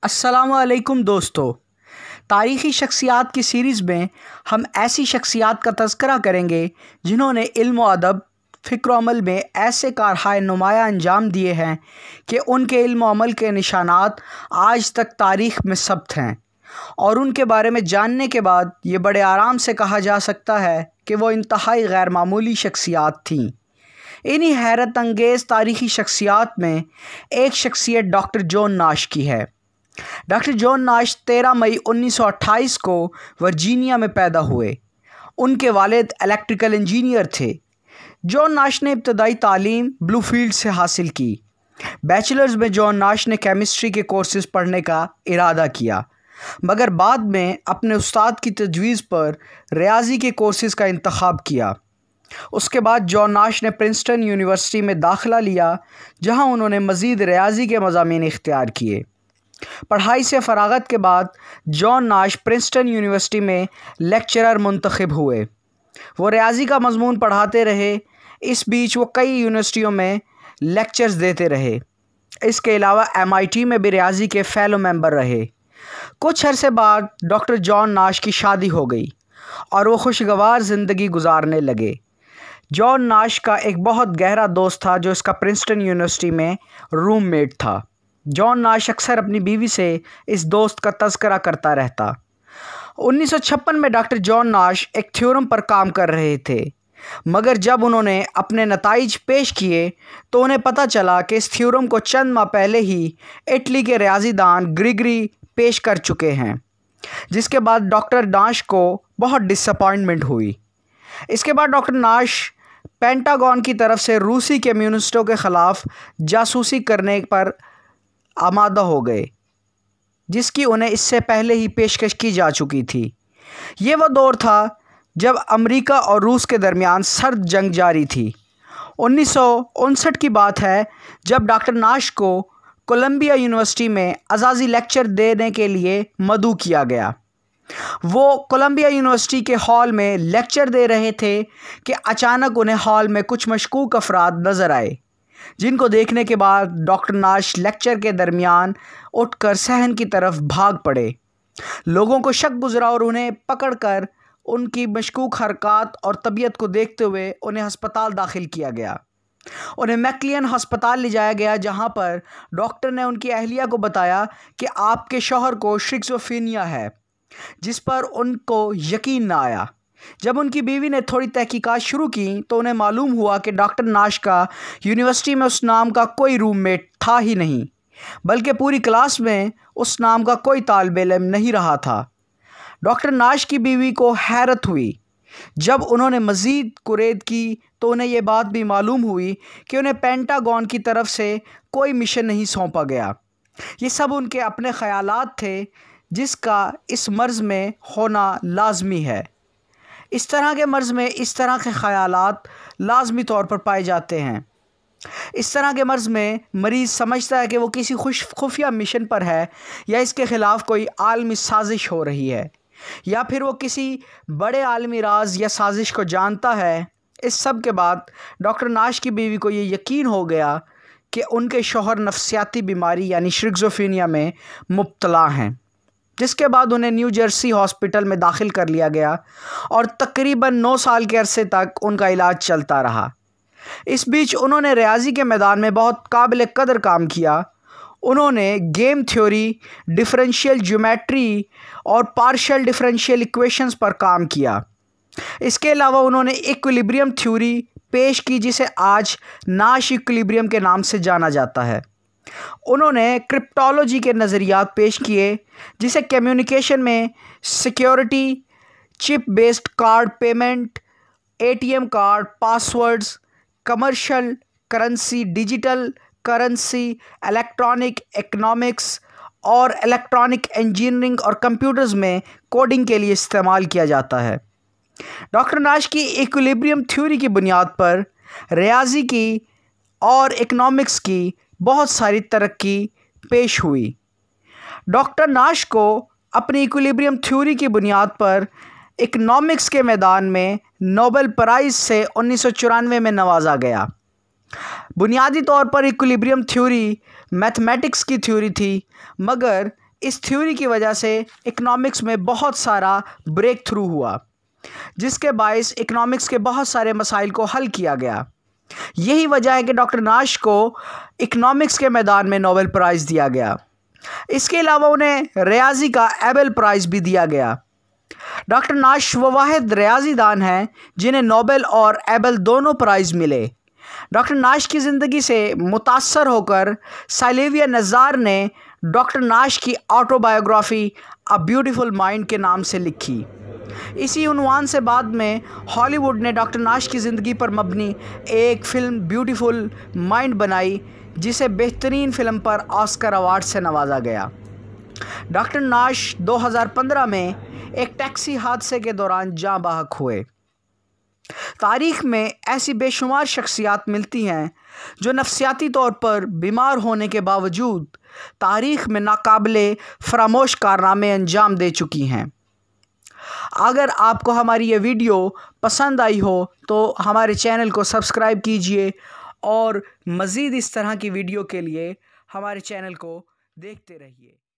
अस्सलामुअलैकुम दोस्तों, तारीख़ी शख्सियात की सीरीज़ में हम ऐसी शख्सियात का तज़किरा करेंगे जिन्होंने इल्म व अदब, फ़िक्र अमल में ऐसे कारहाए नुमाया अंजाम दिए हैं कि उनके इल्म व अमल के निशानात आज तक तारीख़ में सब्त हैं और उनके बारे में जानने के बाद ये बड़े आराम से कहा जा सकता है कि वो इंतहाई गैर मामूली शख्सियात थीं। इन्हीं हैरत अंगेज़ तारीख़ी शख्सियात में एक शख्सियत डॉक्टर जॉन नाश की है। डॉक्टर जॉन नाश 13 मई 1928 को वर्जीनिया में पैदा हुए। उनके वालिद इलेक्ट्रिकल इंजीनियर थे। जॉन नाश ने इब्तदाई तालीम ब्लूफील्ड से हासिल की। बैचलर्स में जॉन नाश ने केमिस्ट्री के कोर्सेज़ पढ़ने का इरादा किया, मगर बाद में अपने उस्ताद की तजवीज़ पर रियाजी के कोर्सेज़ का इंतखाब किया। उसके बाद जॉन नाश ने प्रिंसटन यूनिवर्सिटी में दाखिला लिया, जहां उन्होंने मज़ीद रियाजी के मज़ामीन इख्तियार किए। पढ़ाई से फ़रागत के बाद जॉन नाश प्रिंसटन यूनिवर्सिटी में लेक्चरर मुंतखब हुए। वो रियाजी का मज़मून पढ़ाते रहे। इस बीच वो कई यूनिवर्सिटियों में लेक्चर्स देते रहे। इसके अलावा MIT में भी रियाजी के फ़ेलो मेंबर रहे। कुछ अरसे बाद डॉक्टर जॉन नाश की शादी हो गई और वो खुशगवार ज़िंदगी गुजारने लगे। जॉन नाश का एक बहुत गहरा दोस्त था जो इसका प्रिंसटन यूनिवर्सिटी में रूममेट था। जॉन नाश अक्सर अपनी बीवी से इस दोस्त का तज़किरा करता रहता। 1956 में डॉक्टर जॉन नाश एक थ्योरम पर काम कर रहे थे, मगर जब उन्होंने अपने नताइज पेश किए तो उन्हें पता चला कि इस थ्योरम को चंद माह पहले ही इटली के रियाजीदान ग्रिगरी पेश कर चुके हैं, जिसके बाद डॉक्टर नाश को बहुत डिसअपॉइंटमेंट हुई। इसके बाद डॉक्टर नाश पेंटागन की तरफ से रूसी कम्युनिस्टों के ख़िलाफ़ जासूसी करने पर आमादा हो गए, जिसकी उन्हें इससे पहले ही पेशकश की जा चुकी थी। ये वो दौर था जब अमेरिका और रूस के दरमियान सर्द जंग जारी थी। 1959 की बात है जब डॉक्टर नाश को कोलंबिया यूनिवर्सिटी में अज़ाज़ी लेक्चर देने के लिए मदऊ किया गया। वो कोलंबिया यूनिवर्सिटी के हॉल में लेक्चर दे रहे थे कि अचानक उन्हें हॉल में कुछ मशकूक अफराद नज़र आए, जिनको देखने के बाद डॉक्टर नाश लेक्चर के दरमियान उठकर सहन की तरफ भाग पड़े। लोगों को शक गुजरा और उन्हें पकड़कर उनकी मशकूक हरकत और तबीयत को देखते हुए उन्हें अस्पताल दाखिल किया गया। उन्हें मैक्लियन अस्पताल ले जाया गया, जहां पर डॉक्टर ने उनकी अहलिया को बताया कि आपके शौहर को शिज़ोफ्रेनिया है, जिस पर उनको यकीन न आया। जब उनकी बीवी ने थोड़ी तहकीकात शुरू की तो उन्हें मालूम हुआ कि डॉक्टर नाश का यूनिवर्सिटी में उस नाम का कोई रूममेट था ही नहीं, बल्कि पूरी क्लास में उस नाम का कोई तालिब इल्म नहीं रहा था। डॉक्टर नाश की बीवी को हैरत हुई। जब उन्होंने मज़ीद कुरेद की तो उन्हें यह बात भी मालूम हुई कि उन्हें पेंटागन की तरफ से कोई मिशन नहीं सौंपा गया। ये सब उनके अपने ख़यालात थे, जिसका इस मर्ज़ में होना लाजमी है। इस तरह के मर्ज़ में इस तरह के ख़यालात लाजमी तौर पर पाए जाते हैं। इस तरह के मर्ज़ में मरीज़ समझता है कि वो किसी खुफिया मिशन पर है, या इसके ख़िलाफ़ कोई आलमी साजिश हो रही है, या फिर वो किसी बड़े आलमी राज या साजिश को जानता है। इस सब के बाद डॉक्टर नाश की बीवी को ये यकीन हो गया कि उनके शौहर नफ्सियाती बीमारी यानी शिज़ोफ्रेनिया में मुब्तला हैं, जिसके बाद उन्हें न्यू जर्सी हॉस्पिटल में दाखिल कर लिया गया और तकरीबन 9 साल के अरसे तक उनका इलाज चलता रहा। इस बीच उन्होंने रियाजी के मैदान में बहुत काबिल कदर काम किया। उन्होंने गेम थ्योरी, डिफरेंशियल ज्योमेट्री और पार्शियल डिफरेंशियल इक्वेशंस पर काम किया। इसके अलावा उन्होंने इक्विलिब्रियम थ्योरी पेश की, जिसे आज नाश इक्विलिब्रियम के नाम से जाना जाता है। उन्होंने क्रिप्टोलॉजी के नज़रियात पेश किए, जिसे कम्युनिकेशन में security, chip based card payment, ATM card, passwords, commercial currency, digital currency, electronic economics और इलेक्ट्रॉनिक इंजीनियरिंग और कंप्यूटर्स में कोडिंग के लिए इस्तेमाल किया जाता है। डॉक्टर नाश की इक्विलिब्रियम थ्योरी की बुनियाद पर रियाजी की और इकोनॉमिक्स की बहुत सारी तरक्की पेश हुई। डॉक्टर नाश को अपनी इक्विलिब्रियम थ्योरी की बुनियाद पर इकोनॉमिक्स के मैदान में नोबेल प्राइज़ से 1994 में नवाजा गया। बुनियादी तौर पर इक्विलिब्रियम थ्योरी मैथमेटिक्स की थ्योरी थी, मगर इस थ्योरी की वजह से इकनॉमिक्स में बहुत सारा ब्रेक थ्रू हुआ, जिसके बायस इकनॉमिक्स के बहुत सारे मसाइल को हल किया गया। यही वजह है कि डॉक्टर नाश को इकनॉमिक्स के मैदान में नोबेल प्राइज़ दिया गया। इसके अलावा उन्हें रियाजी का एबेल प्राइज़ भी दिया गया। डॉक्टर नाश वो वाहिद रियाजीदान हैं जिन्हें नोबेल और एबेल दोनों प्राइज़ मिले। डॉक्टर नाश की ज़िंदगी से मुतासर होकर साइलेविया नज़ार ने डॉक्टर नाश की ऑटोबायोग्राफी अ ब्यूटीफुल माइंड के नाम से लिखी। इसी उन्वान से बाद में हॉलीवुड ने डॉक्टर नाश की ज़िंदगी पर मबनी एक फ़िल्म ब्यूटीफुल माइंड बनाई, जिसे बेहतरीन फ़िल्म पर ऑस्कर अवार्ड से नवाजा गया। डॉक्टर नाश 2015 में एक टैक्सी हादसे के दौरान जाँ बहक हुए। तारीख़ में ऐसी बेशुमार शख्सियात मिलती हैं जो नफ्सियाती तौर पर बीमार होने के बावजूद तारीख़ में नाकाबिले फरामोश कारनामे अंजाम दे चुकी हैं। अगर आपको हमारी ये वीडियो पसंद आई हो तो हमारे चैनल को सब्सक्राइब कीजिए और मज़ीद इस तरह की वीडियो के लिए हमारे चैनल को देखते रहिए।